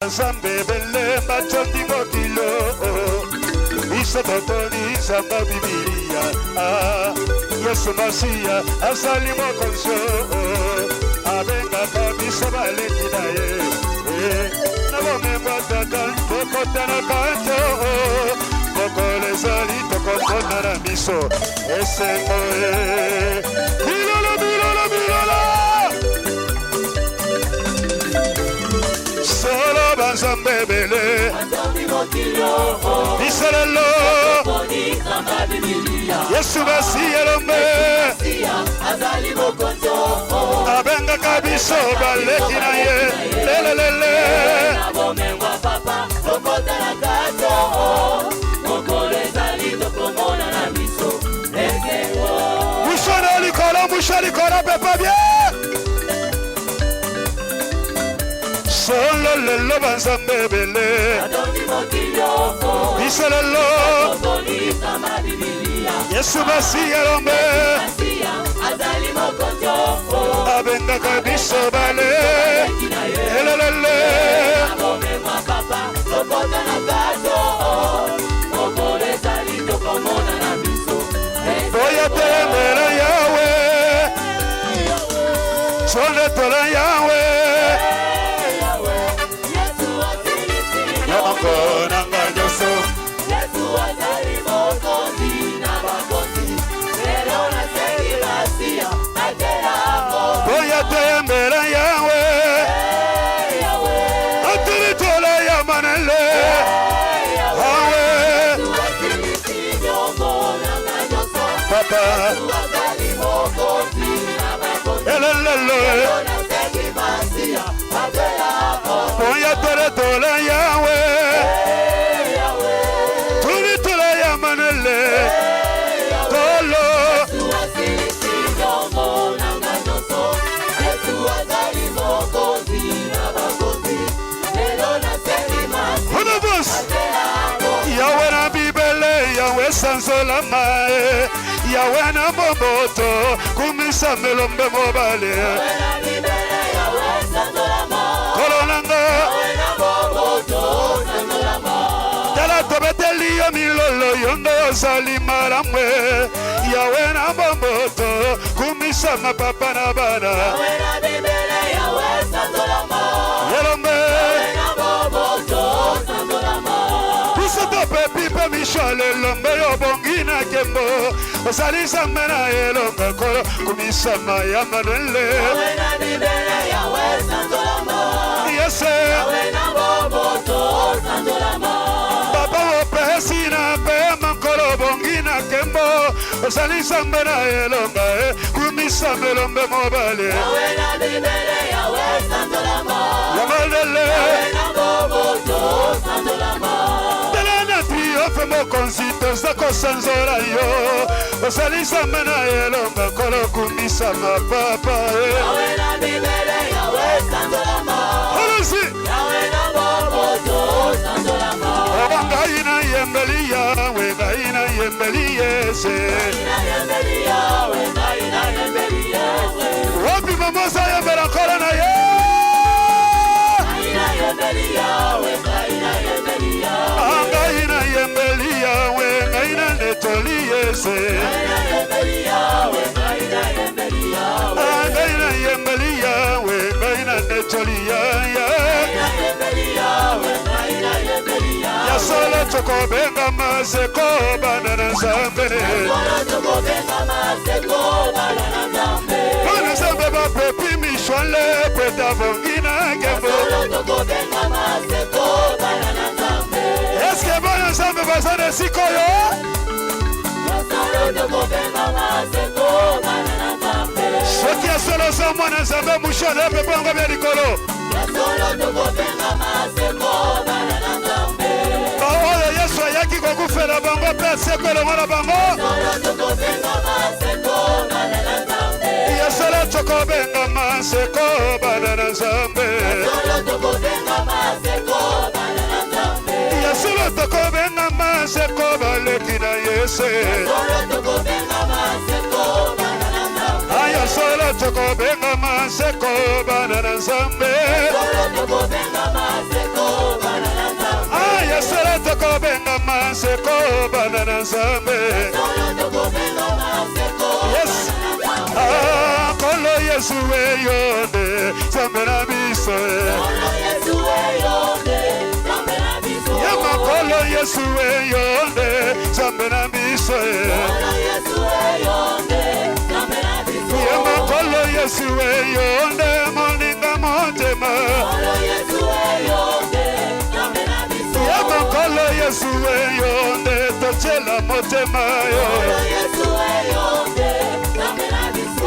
Zambe bele matondi mokilo Isa totoni zamba bibilia Yesu Masia asali mokonso Abenga kabisa baleki na ye Nabome batata tokota na kanto Tokole zali tokotona na miso Esengo Bilola bilola bilola Solo banzambe bele Bisalalo Yesu Masia lombe Abenga kabiso baleki na ye Lelelele Mouchali kola pepa bien Solo lelo banzambe bele Bisalalo Yesu Masia lombe Abenga kabiso bale Elelele Voya temera Yahweh Sole tola Yahweh Yamako nanga nyoso Yesu wazali mokozi na bakozi Lelo na seki basia Atela kozi Voya temera Yahweh Atili tola Yamanele Yahweh Yesu wazili sinyongo nanga nyoso Papa Yesu wazali mokozi na bakozi Lelo na seki basia Atela kozi Voya tere tola Yahweh Tuli tola Yamanele Tolo Yesu wazili sinyongo nanga nyoso Yesu wazali mokozi na bakozi Lelo na seki basia Yahweh na bibele, Yahweh sanzola mae Yahweh na momoto, kumisa melombe mobale Yahweh na bibele, Yahweh sanzola mae Kolonanga Yahweh na momoto, sanzola mae Tala tobeteli yo milolo, yondo yozali maramwe Yahweh na momoto, kumisa mapapa na bana Yahweh na bibele, Yahweh sanzola mae Yelombe Yahweh na momoto, sanzola mae Pipe Michele lombe yo bongina kembo Osalisa mena elonga kolo kumisama ya manele Yahweh na bibele Yahweh sanzolama Yese Yahweh na boboto sanzolama Baba wopesi na pema kolo bongina kembo Osalisa mena elonga kumisama elombe mobale Yahweh na bibele Yahweh sanzolama Yamanele Yahweh na boboto sanzolama Ofe mokonzito zako sanzora yo Osalisa mena elonga kolo kumisa mapapa Yahweh na bibele Yahweh sanzolama Olusi Yahweh na boboto sanzolama Ngai na yembeli Yahweh Ngai na yembeli Yese Ngai na yembeli Yahweh Ngai na yembeli Yese Wapi mamosa yembela kola na ye Ngai na yembeli Yahweh Ngai na yembeli Yahweh Ngai na yembeli Yahweh Ngai na netoli Yese Ngai na yembeli Yahweh Ngai na yembeli Yahweh Ngai na yembeli Yahweh Ngai na netoli Yahweh Ngai na yembeli Yahweh Ngai na yembeli Yahweh Yasolo choko benga maseko banana zambe Yasolo choko benga maseko banana zambe Banana zambe ba pepi mishwale peta vongina gembo Yasolo choko benga maseko banana zambe Eske banana zambe basane sikoyo Yasolo choko benga maseko banana zambe Soki yasolo sa mwana zambe mushwale pepa nga bia likolo Yasolo choko benga maseko banana zambe Oyo Yesu ayaki kokufela bango pe sekolo mwana bango Yasolo choko benga maseko banana zambe Yasolo choko benga maseko baleki na Yese Yasolo choko benga maseko banana zambe maseko banana nzambe. Yes. Kolo Yesu eyonde nzambe na biso. Yama kolo Yesu eyonde nzambe na biso. Yama kolo Yesu eyonde moninga motema. Yama kolo Yesu eyonde tochela motema yo.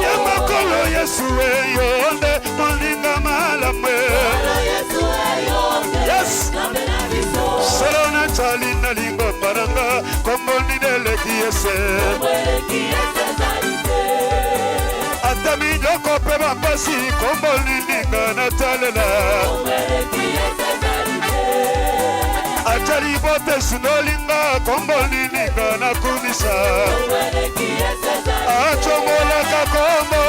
Yama kolo Yesu eyonde moninga malamwe. Yes. Sarona chali na lingo paranga komboni nele kiese. Atami loko peba pasi komboni ninga na talela. Achari bote sinolinga komboni ninga na kumisa. Achomola kakombo.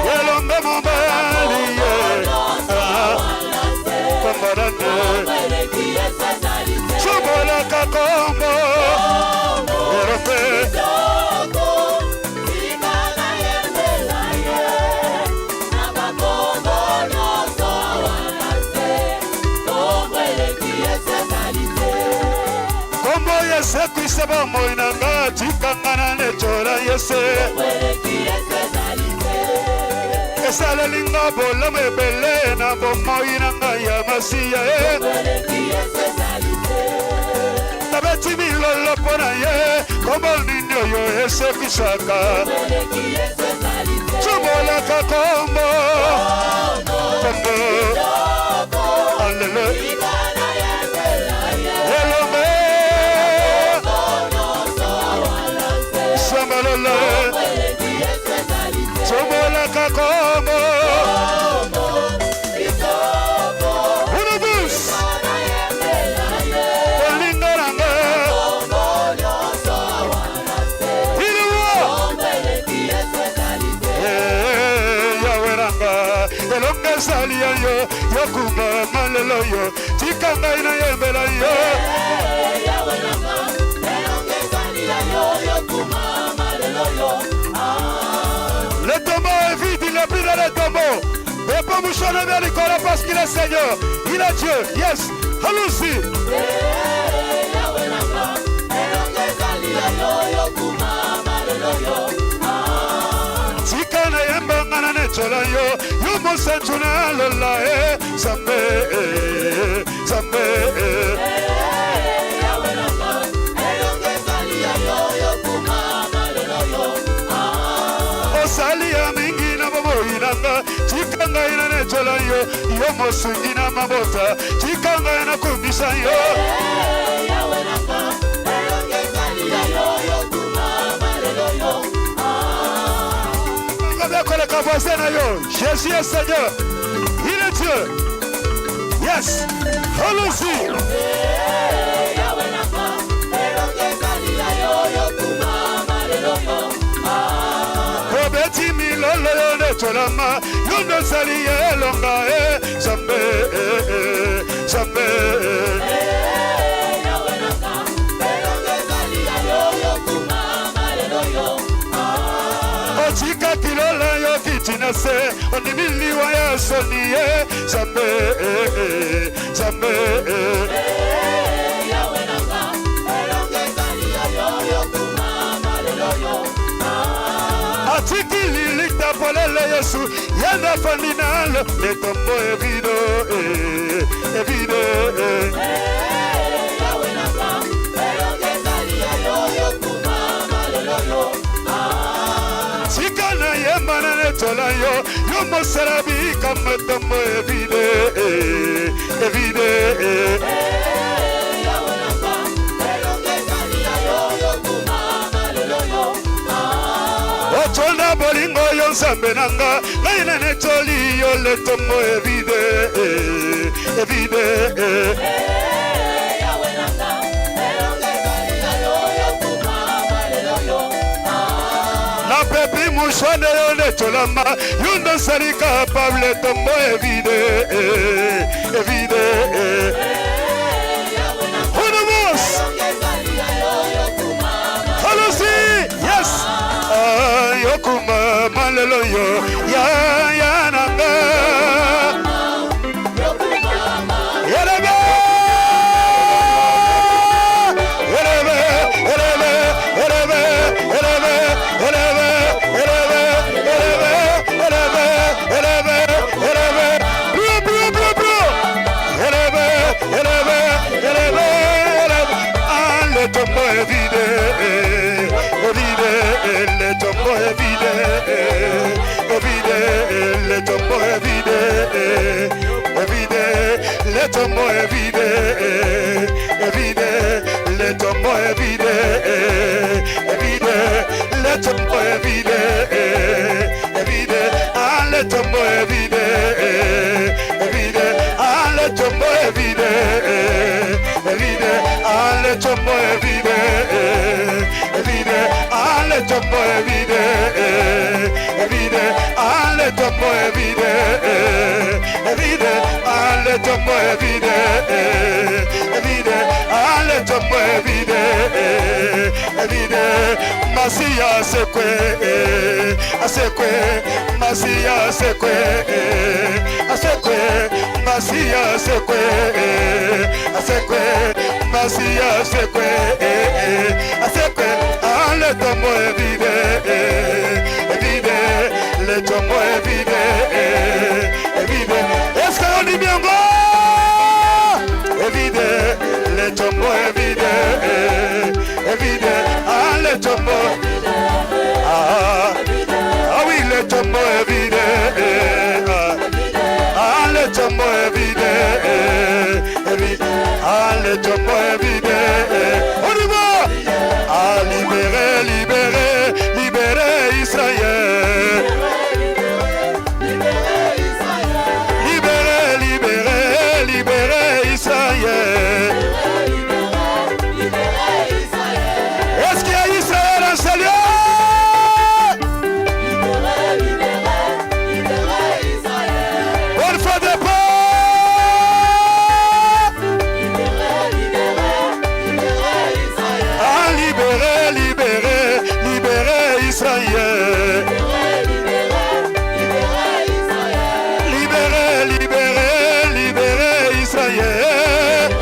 Yelombe mobali ye. Kombarane. Chomola kakombo. Yerope. Yese kuiseba moinanga chikangana nechora yese. Esale linga bola mebele na bomoinanga ya masiya. Tabeti milolo pona ye komo ninyo yo ese kuisaka. Chumola kakombo kombo alele. Chomola kakombo Unubus Olingaranga Hiruwa Yaweranga Elonga salia yo Yokuma malelo yo Chikanga ina yembela yo Yaweranga Elonga salia yo Yokuma malelo yo. Le tombeau est vide, il n'est plus dans le tombeau. Mais pas mouchonner vers l'école parce qu'il est Seigneur. Il est Dieu. Yes. Allons-y. Chikana yemba ngana nechola yo. Yumo senchuna lola Zambe Zambe Salia mingi na babo inanga chikanga ina nechola yo yo mosungi na mabota chikanga ina kumbisa yo yawe nanga elonge salia yo yo kuma malelo yo ngabya kola kabose na yo Jésus est Seigneur il est Dieu. Yes, allons-y. Yawe nanga elonge salia yo yo kuma malelo yo Obeti milolo yone tolama Yondo sali elonga Zambe Zambe Yawe nanga Elonge sali yo kuma malelo yo Ochika kilola yo kitinase Onimili wa ya soniye Zambe Zambe Yawe nanga Elonge sali yo kuma malelo yo Atikili likta polele Yesu Yanda faminalo Le tombo evido Evido Yawe nanga Elonge salia yo kuma malelo yo Chikana yemana netola yo Yomo sarabi kama tombo evide Evide Yawe nanga Elonge salia yo kuma malelo yo Ochonda bolingo yo nzambe nanga Naina netoli yo le tombo evide Evide Yawe nanga Elonge salia yo kuma malelo yo Swane yone cholama Yunda sari capable tombo evide Evide Unamos Halosi Yes Yokuma malelo yo Ya nanga Le tombeau est vide, le tombeau est vide, le tombeau est vide, ah le tombeau est vide, ah le tombeau est vide, ah le tombeau est vide, ah le tombeau est vide, ah le tombeau est vide. Le tombeau est vide, ah le tombeau est vide, Masia sekwe, asekwe, Masia sekwe, asekwe, Masia sekwe, asekwe, Masia sekwe, asekwe, ah le tombeau est vide, le tombeau est vide. Est-ce qu'on dit bien go? Évide, le tombeau est vide, ah le tombeau, ah oui le tombeau est vide, ah le tombeau est vide, ah le tombeau est vide, on y va, ah libérer, libérer, libérer Israël. Est-ce qu'il y a Israël en Seigneur? Bonne fois de paix. Ah, libérer, libérer, libérer Israël. Libérer, libérer, libérer Israël.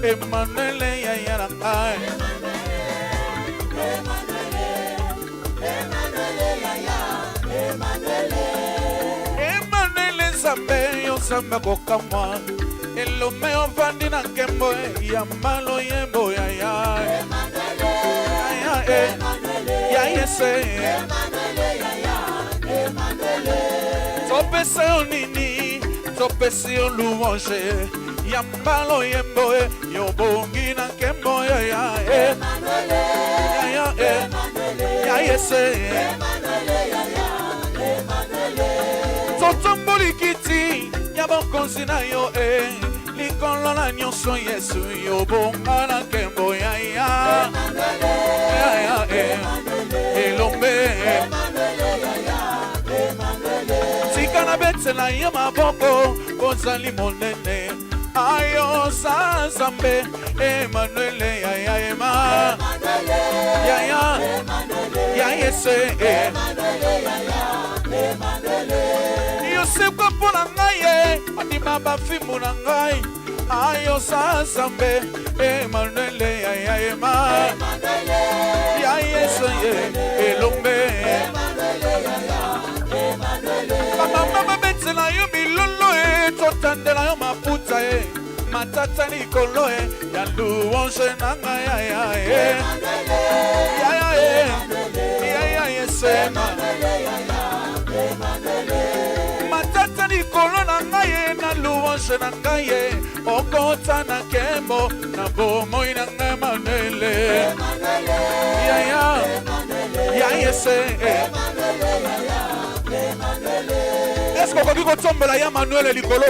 Emmanuel ya rangai Emmanuel Zambe yo samba kokamwa Elome ofandi na kembo ya malo yembo ya ya yese Topese onini topese oluwonje Yambalo yembo yobongi na kembo ya Emmanuel ya yese Totomboli kiti yabokonzi na yo likolo na nyonso Yesu yobonga na kembo ya elombe tika na betela ye maboko kozali monene ayo Zambe Emmanuel ya yese Yosef kwa pona ngai Adima bafimu na ngai ayo sansambe Emmanuel ya ema ya Yesu elombe mama betela yo milolo totandela yo maputa matata nikolo ya louange nanga ya Yesu matata nikolo nanga na louange nanga okota na kembo na bomoi nanga Emmanuel ya Yesu est-ce qu'on peut tomber ya Emmanuel likolo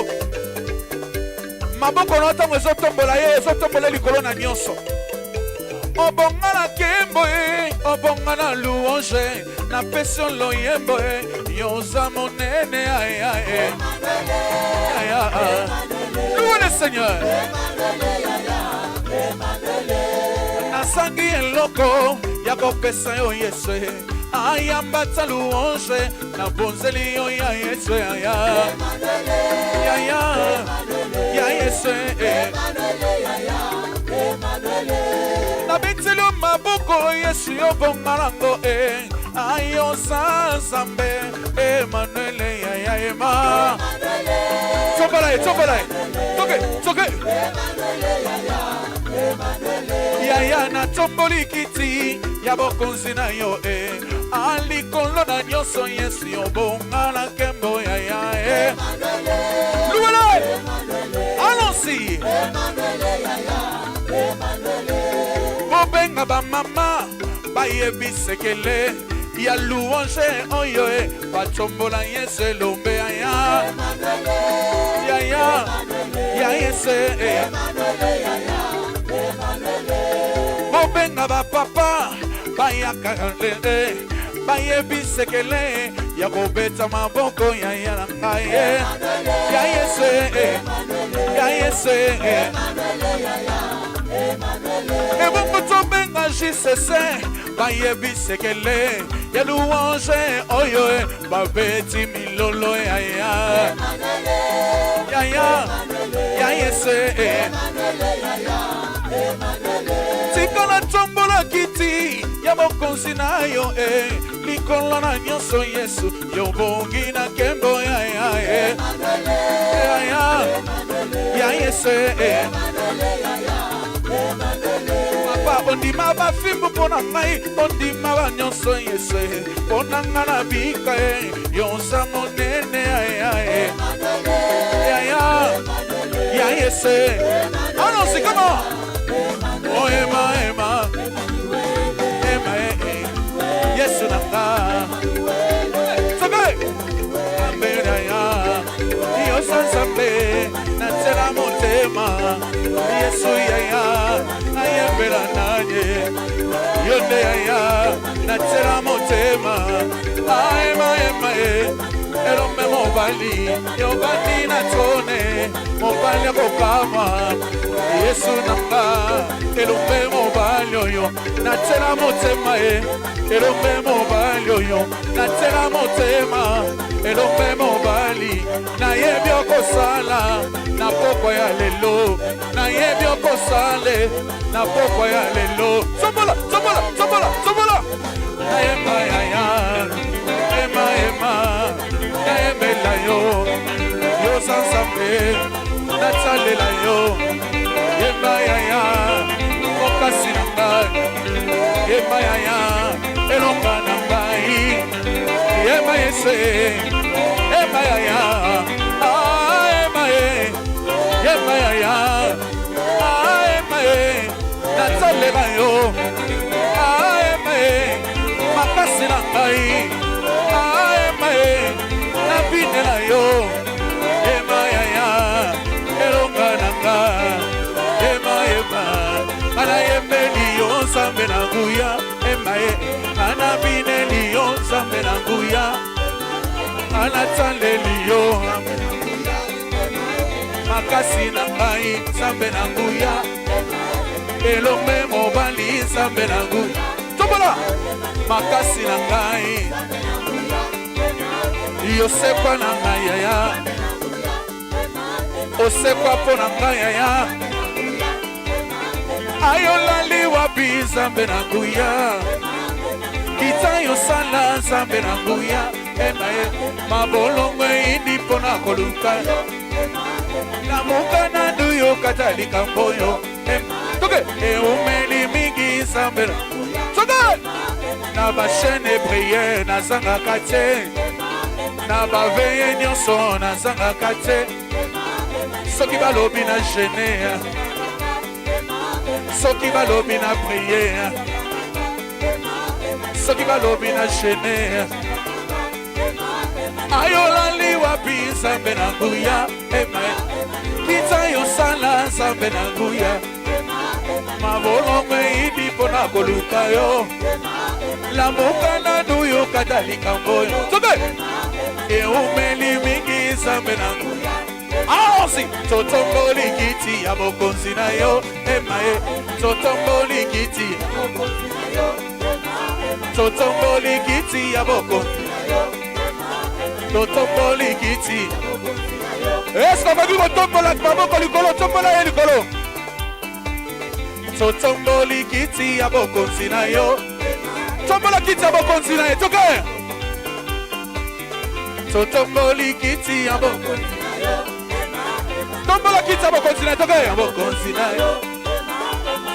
maboko na tango ezotombola ezotombola likolo na nyonso obonga na kembo obonga na louange na pesi loyembo yoza monene louez le Seigneur nasangi eloko ya kopesa yo Yesu ayambata louange na bonzeli yo ya Yesu ya Yesu na betelo maboko Yesu yo bongarango ayo sansambe Emmanuel ya ema toke ya na tomboli kiti ya bokonzi na yo alikolo na nyonso Yesu yo bongana kembo ya louez-le. Allons-y. Bobenga ba mama ba yebisekele ya louange oyo ba tombola Yesu lombe ya Yesu bobenga ba papa ba yakale ba yebisekele ya kobeta maboko ya ngai ya Yesu ebongo tobenga jisese ba yebisekele ya louange oyo babeti milolo ya Yesu tikala tombola kiti ya bokonzi na yo likolo na nyonso Yesu yo bongi na kembo ya Yesu papa ondima bafimbu pona ngai ondima ba nyonso Yesu pona ngana bika yonsa monene ya Yesu allons-y comment oh ema Yesu nanga sabe ambera ya yo sansambe na tera motema Yesu ya ayembera nanye yonde ya na tera motema ema erome mobali yo bani na tone mobali kokama Yesu nanga erome mobali yo na tera motema erome mobali yo na tera motema erome mobali na yebi okosala na poko ya lelo na yebi okosale na poko ya lelo sobola na ema yo sansambe natsalela yo yemba ya okasi na ngai yemba ya elonga na ngai yemba Yesu yemba ya yemba ya natsalela yo makasi na ngai nabinela yo ema elonga nanga ema ana yembeli yo nzambe na nguya ema ana bineli yo nzambe na nguya ana tsaleli yo makasi na ngai nzambe na nguya elombe mobali nzambe na nguya tobola makasi na ngai yosepa na ngai osekwa pona ngaya ayolali wapi Nzambe na nguya kita yosala Nzambe na nguya mabolongo indi pona koluka na mukana duyo katalika mboyo toke eumeli mingi Nzambe na toke na bashene priere na zanga kate na baveye nyonso na zanga kate soki balobi na gene soki balobi na priere soki balobi na gene ayolali wapi Nzambe na nguya kita yosala Nzambe na nguya mabolongo idi pona koluka yo lamuka na duyo katalika mboyo tobe eumeli mingi Nzambe na nguya aosi totomboli kiti ya bokonzi na yo totomboli kiti totomboli kiti ya bokonzi totomboli kiti eska babi kotombola maboko likolo tombola ye likolo totomboli kiti ya bokonzi na yo tombola kiti ya bokonzi na ye toke totomboli kiti ya bokonzi na yo tombola kiti ya bokonzi na ye toke ya bokonzi na yo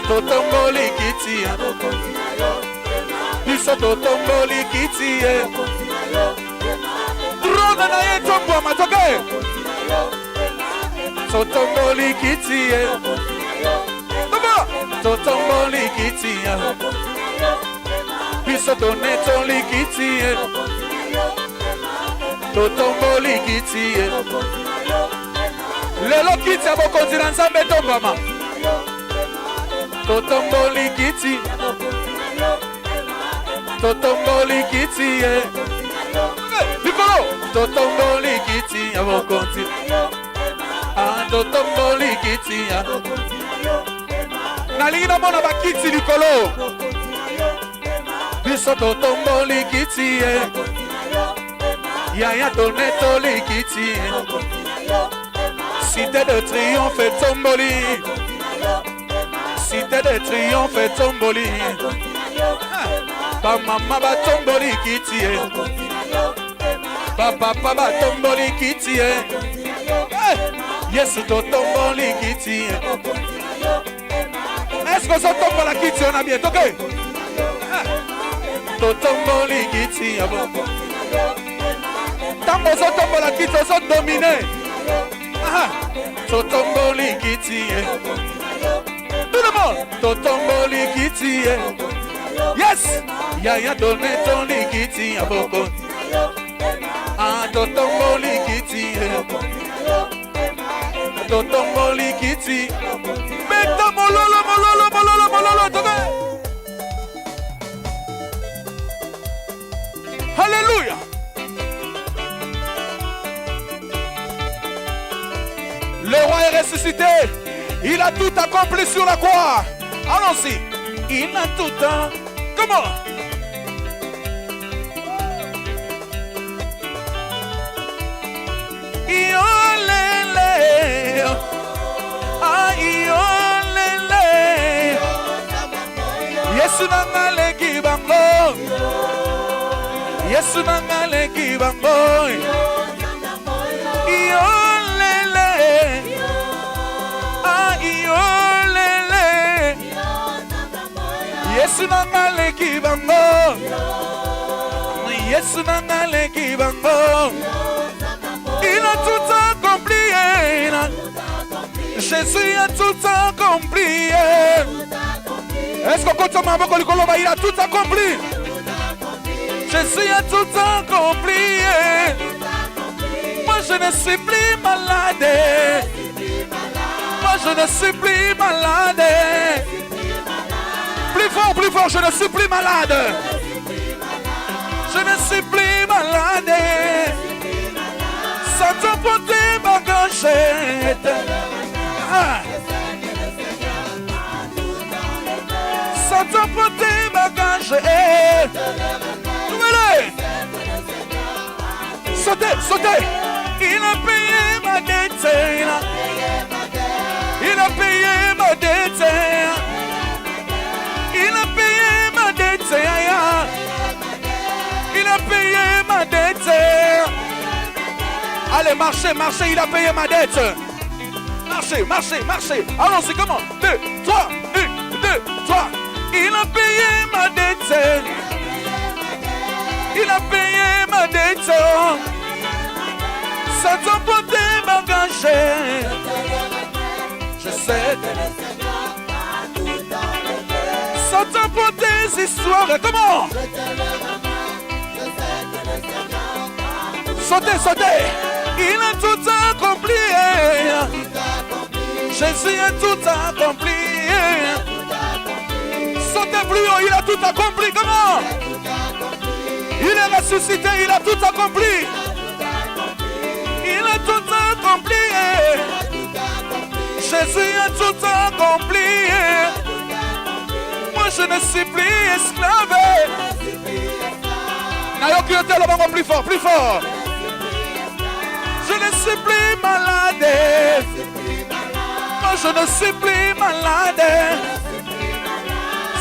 totomboli kiti ya bokonzi na yo biso totomboli kiti ye drone na ye tombwa matoke totomboli kiti ye totomboli kiti ye biso tonetoli kiti ye totomboli kiti ye lelo kiti ya bokonzi na Nzambe tombama totomboli kiti totomboli kiti ye likolo totomboli kiti ya bokonzi totomboli kiti ya nalingi namona bakiti likolo biso totomboli kiti ye yaya tonetoli kiti ye cité de triomphe tomboli cité de triomphe tomboli bamama batomboli kiti ye bapapa batomboli kiti ye Yesu totomboli kiti ye est-ce que ça tombe la kiti on a bien toqué totomboli kiti ye tango ça tombe la kiti on s'est dominé totomboli kiti ye tout le monde totomboli kiti ye yes yaya donne ton likiti ya boko totomboli kiti ye totomboli kiti meta mololo mololo mololo mololo toke Alléluia. Le roi est ressuscité. Il a tout accompli sur la croix. Allons-y. Il a tout accompli. Comment? Yesu nangale kibango, Yesu nangale kibango, iolele, iolele, Yesu nangale kibango, Yesu nangale kibango, il a tout accompli, Jésus a tout accompli. Est-ce que quand il a tout accompli? Jésus a tout accompli. Moi je ne suis plus malade. Moi je ne suis plus malade. Plus fort, je ne suis plus malade. Je ne suis plus malade. Sans t'emporter ma gâchette. Sans t'emporter ma gâchette. Sautez, sautez. Il a payé ma dette. Il a payé ma dette. Il a payé ma dette. Il a payé ma dette. Allez, marchez, marchez, il a payé ma dette. Marchez, marchez, marchez. Allons-y, comment? 2, 3, 1, 2, 3. Il a payé ma dette. Il a payé ma dette. Sans t'emporter m'engager. Je sais que le Seigneur a tout enlevé. Sans t'emporter ces histoires. Comment? Je te le remets. Je sais que le Seigneur a tout enlevé. Sautez, sautez. Il a tout accompli. Jésus a tout accompli. Sautez plus haut, il a tout accompli. Comment? Il est ressuscité, il a tout accompli. Il a tout accompli. Jésus a tout accompli. Moi je ne suis plus esclave. Nayoki Hotel, on va plus fort, plus fort. Je ne suis plus malade. Moi je ne suis plus malade.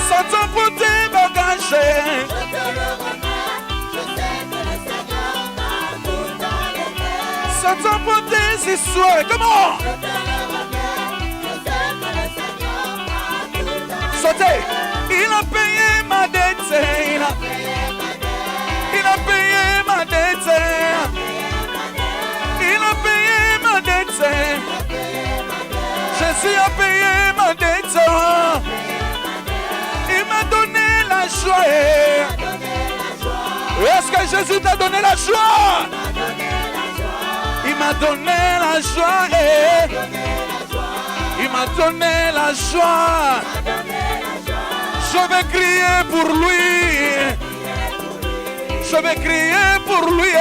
Sans t'emporter bagage. Sans t'emporter ces soirées. Comment? Sautez. Il a payé ma dette. Il a payé ma dette. Il a payé ma dette. Jésus a payé ma dette. Il m'a donné la joie. Est-ce que Jésus t'a donné la joie? Il m'a donné la joie. Il m'a donné la joie. Je vais crier pour lui. Je vais crier pour lui.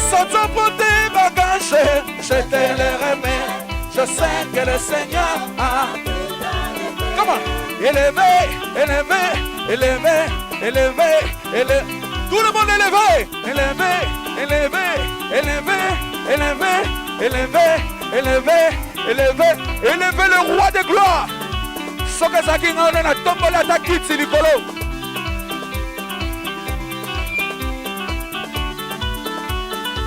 Sans t'emporter bagage, je te le remets. Je sais que le Seigneur a. Comment? Élevé, élevé, élevé, élevé, élevé. Tout le monde élevé. Élevé, élevé, élevé, élevé, élevé, élevé, élevé, élevé le roi de gloire. Sokazaki ngone na tombola ta kitsi likolo.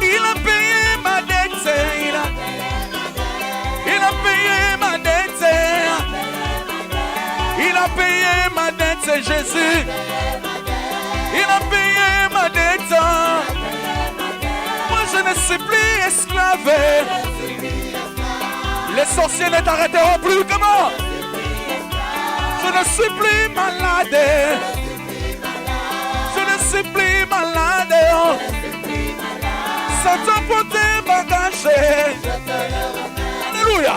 Il a payé ma dette. Il a payé ma dette. Il a payé ma dette, c'est Jésus. Il a payé ma dette. Moi je ne suis plus esclave. Les sorciers ne t'arrêteront plus. Comment? Je ne suis plus malade. Je ne suis plus malade. Sans t'emporter bagage. Alléluia.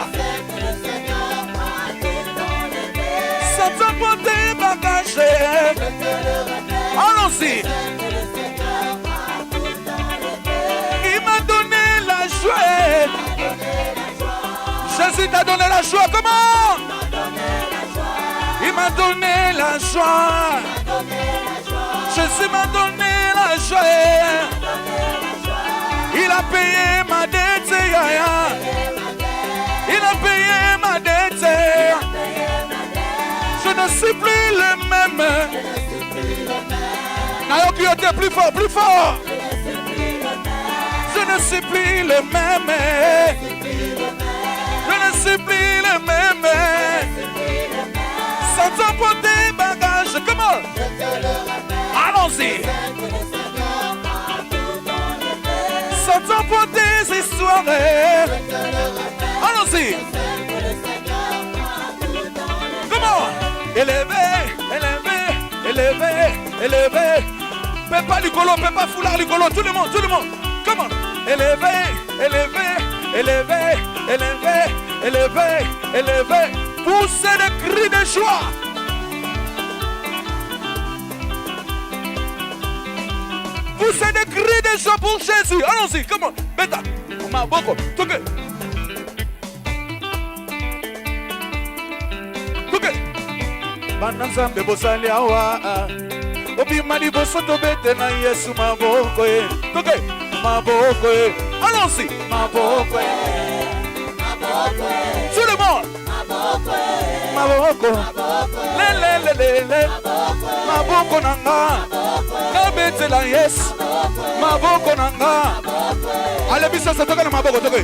Sans t'emporter bagage. Allons-y. Il m'a donné la joie. Jésus t'a donné la joie. Comment? Il m'a donné la joie. Jésus m'a donné la joie. Il a payé ma dette. Il a payé ma dette. Je ne suis plus le même. Nayoki Hotel, plus fort, plus fort. Je ne suis plus le même. Je ne suis plus le même. Sans t'emporter bagage. Comment? Allons-y. Sans t'emporter ces histoires. Allons-y. Comment? Élevé, élevé, élevé, élevé. Pépa Licolo, Pépa Foulard Licolo, tout le monde, tout le monde. Comment? Élevé, élevé, élevé, élevé, élevé, élevé. Poussez des cris de joie. Poussez des cris de joie pour Jésus. Allons-y, comment? Beta, on m'a beaucoup. Toque. Toque. Bananzambe bosali awa. Obi mali bosoto bete na Yesu maboko. Toque. Maboko. Allons-y. Maboko. Tout le monde. Maboko. Le. Maboko nanga. Kabetela yes. Maboko nanga. Allez, bisa ça toka na maboko toka.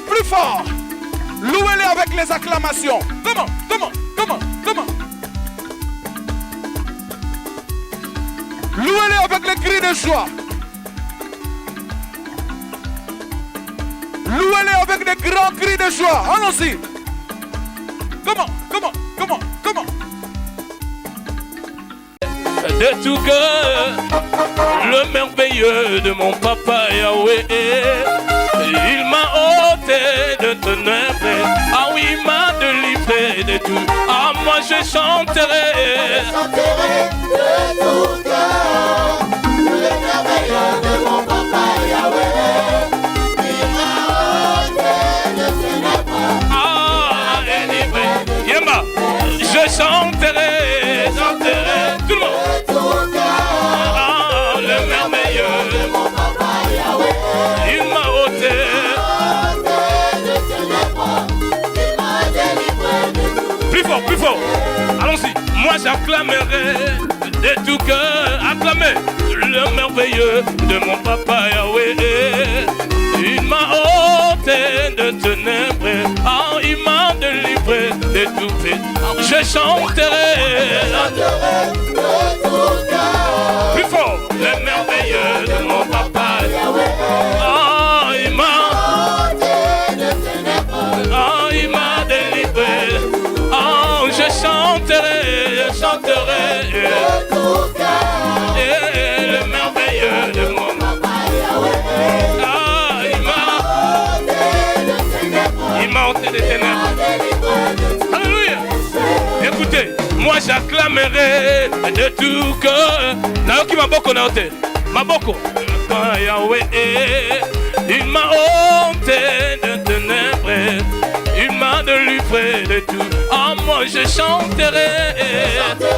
Plus fort. Louez-les avec les acclamations. Comment? Louez-les avec les cris de joie. Louez-les avec des grands cris de joie. Allons-y. Comment? De tout cœur, le merveilleux de mon papa Yahweh, il m'a ôté de ténèbres. Ah oui, il m'a délivré de tout. Ah, moi je chanterai. Je chanterai de tout cœur, le merveilleux de mon papa Yahweh. Il m'a ôté de ténèbres. Ah, délivré. Yemba, je chanterai. Tout le monde. Il m'a ôté de ténèbres, il m'a délivré de tout. Plus fort, allons-y. Moi j'acclamerai de tout cœur, acclamez le merveilleux de mon papa Yahweh. Il m'a ôté de ténèbres, ah, il m'a délivré de tout. Je chanterai de tout cœur. Plus fort, le merveilleux de mon papa Yahweh. Ah, il m'a ôté de ténèbres. Ah, il m'a délivré. Ah, je chanterai de tout cœur. Et le merveilleux de mon papa Yahweh. Ah, il m'a ôté de ténèbres. Il m'a ôté de ténèbres. Alléluia. Écoutez, moi j'acclamerai de tout cœur. Naoki Maboko naote. Maboko. Yahweh, il m'a ôté de ténèbres, il m'a délivré de tout. Ah, moi je chanterai de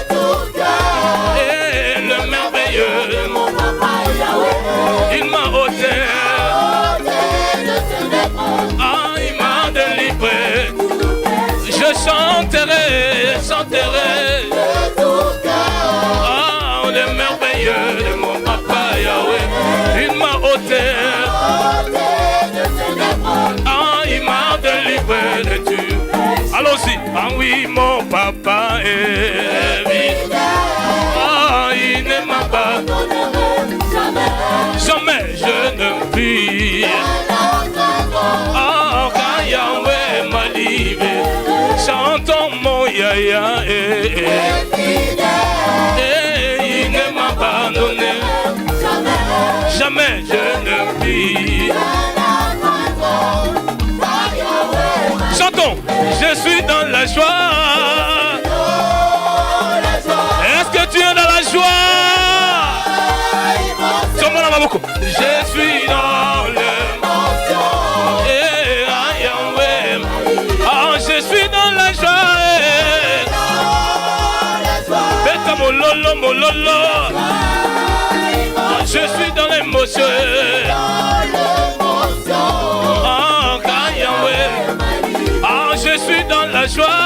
tout cœur. Et le merveilleux de mon papa Yahweh, il m'a ôté de ténèbres. Ah, il m'a délivré. Je chanterai de tout cœur. Ah, le merveilleux de mon papa Yahweh, il m'a ôté de ténèbres. Ah, il m'a délivré de tout. Allons-y. Ah oui, mon papa est fidèle. Ah, il ne m'a pas donné jamais je ne puis. Ah, quand Yahweh m'a livré, chantons mon yaya il ne m'a pas donné jamais je ne puis. Chantons, je suis dans la joie. Est-ce que tu es dans la joie? Sommes-nous dans ma boucle. Je suis dans l'émotion. Ah, je suis dans la joie. Beta mololo, mololo. Je suis dans l'émotion. Ah, Yahweh. Ah, je suis dans la joie.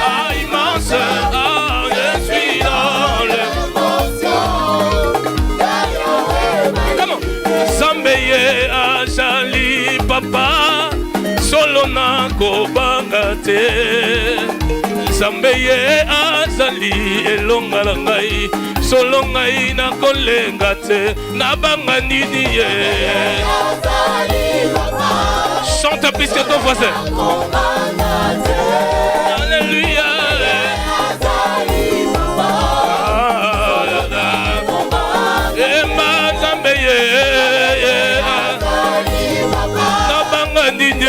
Ah, immense. Ah, je suis dans l'émotion. Comment? Zambeye ajali papa. Solo na kobanga te. Zambeye azali elonga la ngai. Solo ngai na kolenga te. Na banga nini ye. Chante plus que ton voisin. Alléluia. Ema Zambeye na banga nini.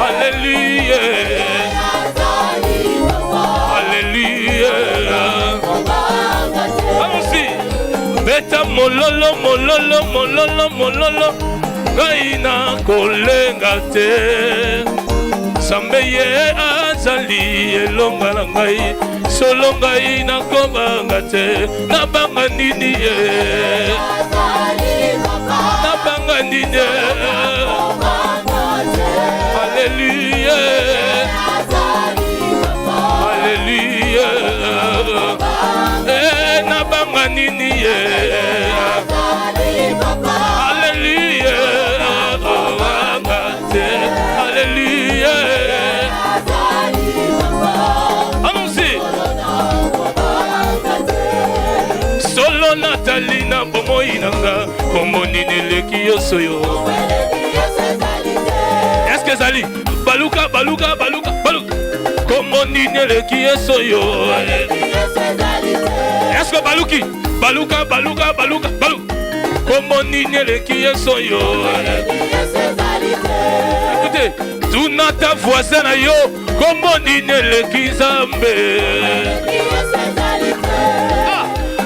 Alléluia. Alléluia. Allons-y. Beta mololo, mololo, mololo, mololo. ngai nakolenga te. Nzambe ye azali elonga na ngai, solo ngai nakobanga te. Nabanga nini ye, nabanga nini ye. Alléluia, Alléluia. Nabanga nini ye, Alléluia. Alléluia. Allons-y. Solo Nathalie na bomoi nanga, kombo nini leki yosoyo. Est-ce que Zali baluka baluka baluka baluka, kombo nini leki yosoyo. Est-ce que baluki baluka baluka baluka baluka, kombo nini leki yosoyo. Écoutez, tout ta voisin na yo, kombo nini leki Nzambe.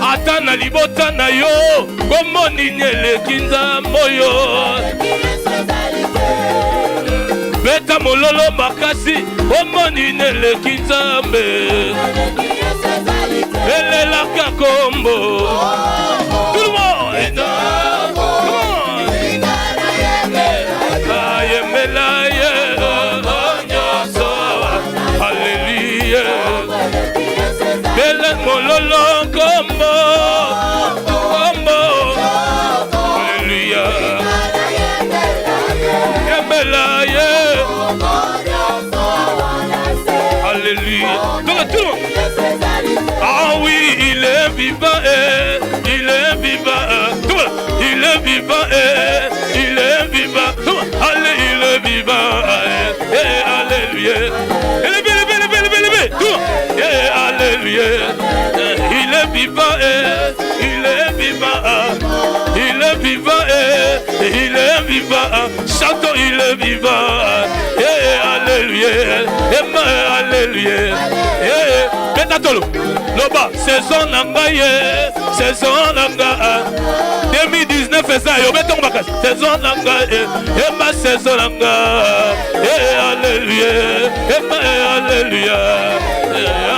Ata na libota na yo, kombo nini leki Nzambe yo. Beta mololo makasi, kombo nini leki Nzambe. Elelaka kombo. Tout le monde. Mololo kombo, kombo, Alléluia. Yembela ye, Alléluia. Tout le monde. Ah oui, il est vivant, il est vivant. Tout le monde. Il est vivant, il est vivant. Tout le monde. Allez, il est vivant, Alléluia. Tout le monde. Alléluia. Il est vivant, il est vivant, il est vivant, il est vivant. Chantons, il est vivant. Alléluia. Alléluia. Betatolo. Loba, saison nangaye, saison nanga. 2019 c'est ça, yo beton bakas. Saison nangaye, ma saison nanga. Alléluia. Alléluia.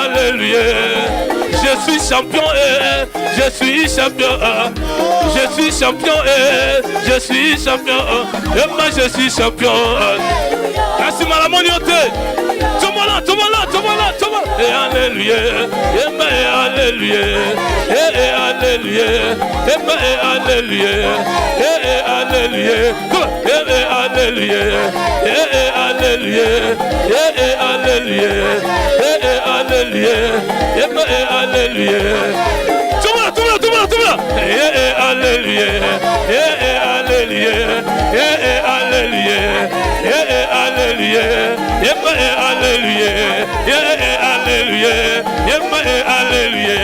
Alléluia. Je suis champion, je suis champion, je suis champion, je suis champion, et moi je suis champion. Merci ma la monioté. Tout le monde, tout le monde, tout le monde, tout le monde. Et alléluia, et moi alléluia, et alléluia, et moi alléluia, et alléluia, et alléluia, et alléluia, et alléluia, et alléluia, et moi alléluia. Tout le monde, tout le monde, tout le monde, tout le monde. Et alléluia, et alléluia, et alléluia, et alléluia, et moi alléluia, et alléluia, et moi alléluia.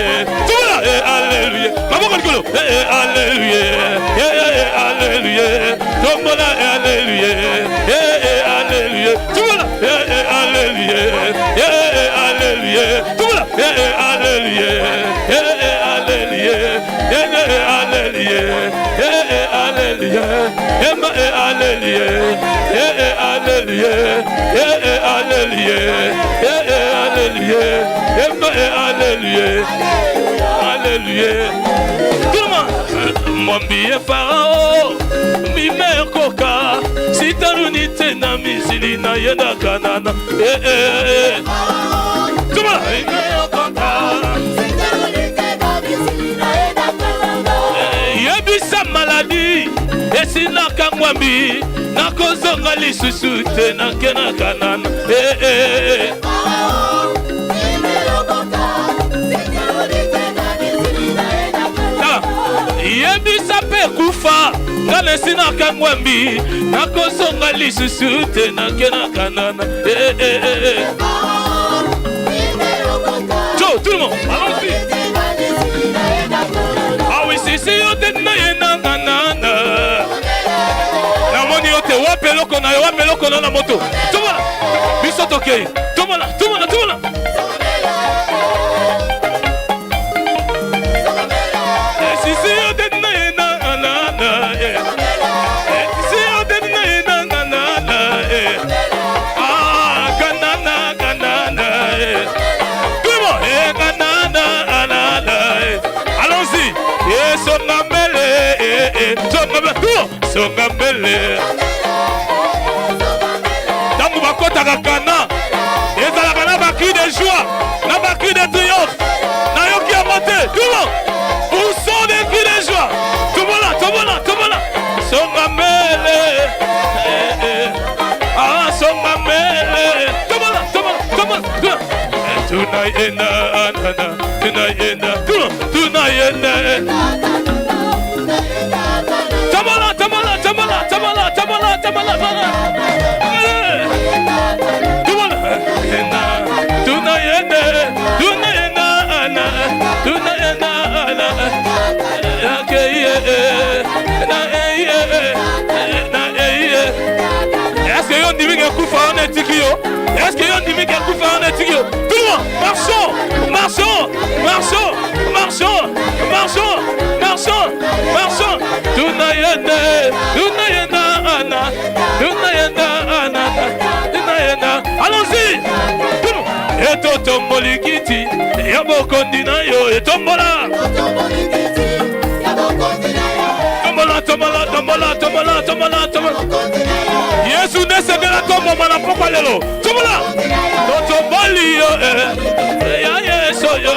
Tout le monde, et alléluia. Maman Colcolo, et alléluia, et alléluia. Tout le monde, alléluia, et alléluia. Tout le monde, et alléluia, et alléluia. Tout le monde, alléluia, alléluia, alléluia, alléluia, alléluia, alléluia, alléluia, alléluia. Tout le monde, mon billet Pharaon, mi mère coca, si t'as l'unité na misili na yeda kanana, tout le monde, yebisa maladie, esina kangwambi, nakozonga lisusu te nakena kanana. Yebisa pe kufa, ngale sina kangwambi, nakozonga lisusu te nakena kanana. Tout le monde, allons-y. Ah oui, si yo te na yena kanana. Namoni yo te wapeloko na moto. Tout le monde, biso tokei. Tout le monde, tout le monde, tout le monde. Si yo te na yena kanana. Si yo songa mbele ntango bakotaka kana ezalaka na bakri de joie na bakri de triomphe nayoki yango te tumo poussons des cris de joie tomola songa mbele songa mbele tomola tunayenda est-ce que yon dimi kufa on etikio? Est-ce que yon dimi kufa on etikio? Tout le monde, marchons. Tunayenda. Allons-y. Tout le monde. Eto tombolikiti, yabokondi na yo etombola. Tombola. Yesu nesengela kombo mana pokwa lelo. Tombola. Totomboli yo ya Yesu yo.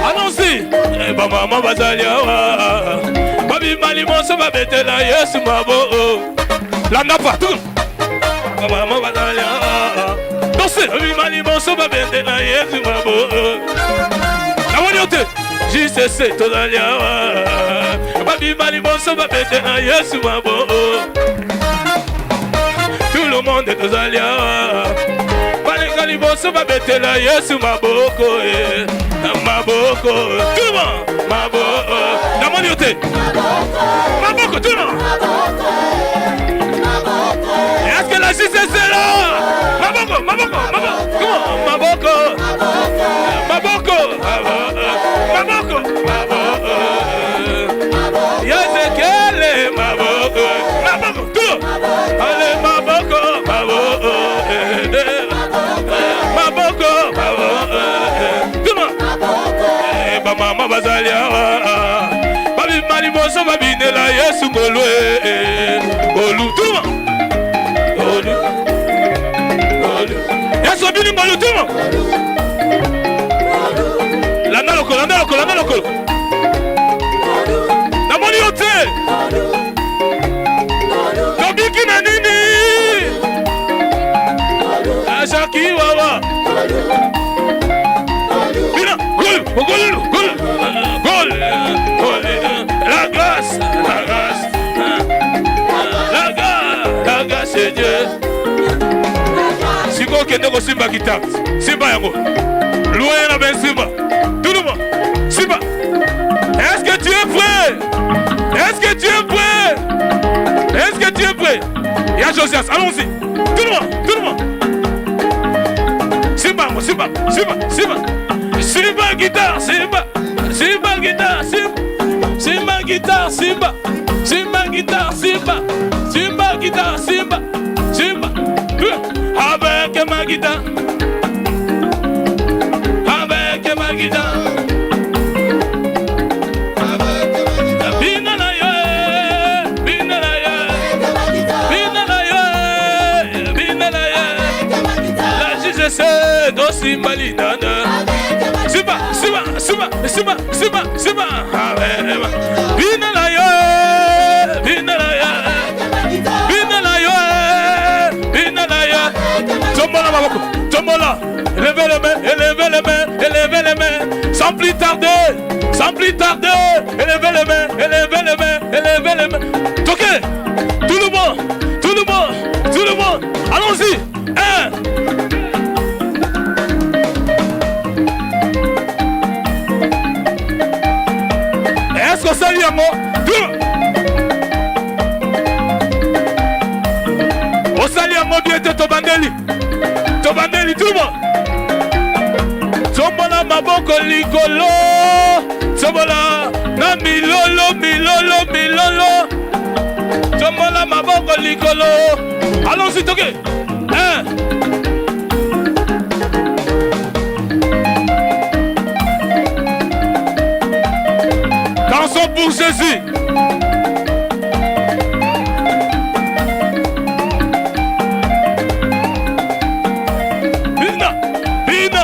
Allons-y. Maman bazaliawa. Babi mali monso babetela Yesu mabo. La napa tout. Maman bazaliawa. Dansez. Babi mali monso babetela Yesu mabo. La wanyote. JCC tozaliawa. Babi mali monso babetela Yesu mabo. Tout le monde est tozaliawa. Liboso babetela Yesu maboko maboko tout le monde maboko namoni yote maboko tout le monde est-ce que la justice est là maboko Yezekele maboko tout allez maboko Mama bazaliawa babi mali moso babinela Yesu ngolwe olu tuma olu Yesu bini ngolu tuma landa lokolo namoni yote tobiki na nini ashaki wawa Gol, la grâce, c'est Dieu. Si vous avez un simba qui tape, simba yango, loué na ben simba, tout le monde, simba. Est-ce que tu es prêt? Il y a Josias, allons-y, tout le monde. Simba guitare, avec ma guitare. C'est dosi malinana. Simba. Binalayo. Tombola. Élevez les mains. Sans plus tarder. Élevez les mains. Toquez. Tout le monde. Allons-y. 1. Est-ce que ça y est, moi? 2. Au salut, moi, bien, Tobandeli, tout le monde. Tombola, maboko, likolo. Tombola, na milolo. Tombola maboko likolo. Allons-y, toquez. 1. Dansons pour Jésus. Bina, bina,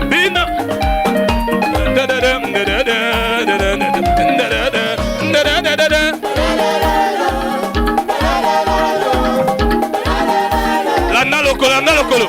bina. Landa lokolo, landa lokolo.